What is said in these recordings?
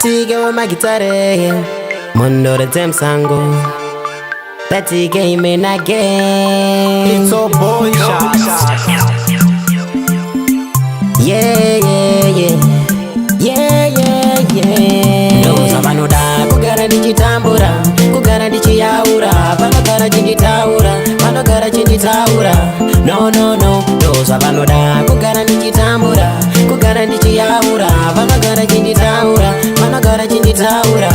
Tige wa magitare Mondore temsango Betty game in again. It's a boy shot. Yeah, yeah, yeah. Yeah, yeah, yeah. Ndoza vanoda kugara ndichitambura, kugara ndichiyaura, vanogara chinditaura, vanogara chinditaura. No, no, no. Ndoza vanoda kugara ndichitambura, kugara ndichiyaura, vanogara chinditaura, vanogara chinditaura.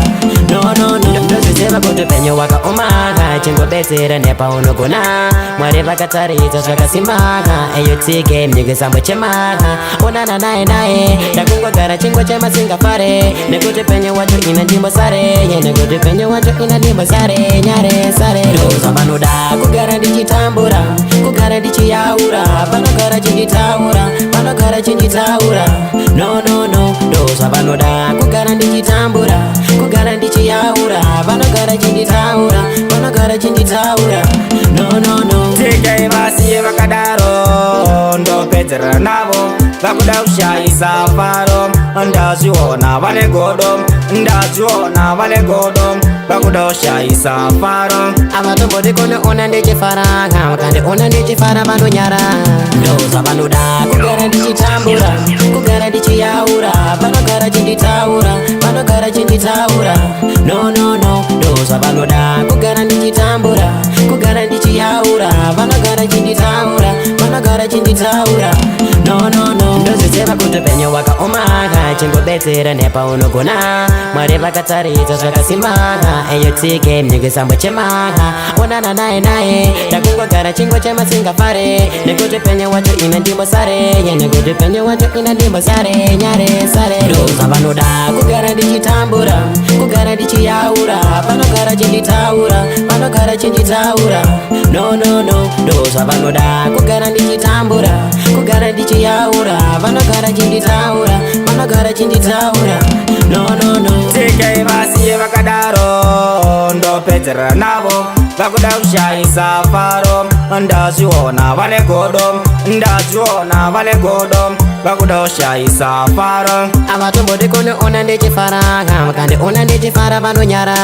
No, no, no. Ndozvicheva kuti penyu wakaomaka, chingobetsera nepaunogona. Mwari vakataridza zvakasimaka, eyo tsike mnyengesambo chemaka. Onana naye naye, ndakungogara chingwa chemasingafare, nekuti penyu wacho ina ndimbo sare, nekuti penyu wacho ina ndimbo sare, nyare sare. Ndoza vanoda kugara ndichitambura, kugara ndichiyaura, vanogara chinditaura, vanogara chinditaura. No, no, no. Ndoza vanoda kugara ndichitambura, kugara ndichiyaura, vanogara chinditaura, vanogara chinditaura. No, no, no. Tike vasiye vakadaro, ndopedzera navo, vakuda kushayisa faro. Ndazviona vane godo, ndazviona vane godo, vakuda kushayisa faro. Avatomboti kundiona ndichifara, vakandiona ndichifara vanonyara. Ndoza vanoda kugara ndichitambura, kugara ndichiyaura, vanogara chinditaura, vanogara chinditaura. No, no, no. Ndoza vanoda kugara ndichitambura, kugara ndichiyaura, vanogara chinditaura, vanogara chinditaura. No, no, no. Ndozvicheva kuti penyu wakaomaka, chingobetsera nepaunogona. Mwari vakataridza zvakasimaka, eyo tsike mnyengesambo chemaka. Onana naye naye, ndakungogara chingwa chemasingafare, nekuti penyu wacho ina ndimbo sare, nekuti penyu wacho ina ndimbo sare, nyare sare. Ndoza vanoda kugara ndichitambura, kugara ndichiyaura, vanogara chinditaura, vanogara chinditaura. No, no, no. Ndoza vanoda kugara ndichitambura, kugara ndichiyaura, vanogara chinditaura, vanogara chinditaura. No, no, no. Tike vasiye vakadaro, ndopedzera navo, vakuda kushayisa faro. Ndazviona vane godo, ndazviona vane godo, vakuda kushayisa faro. Avatomboti kundiona ndichifara, vakandiona ndichifara vanonyara.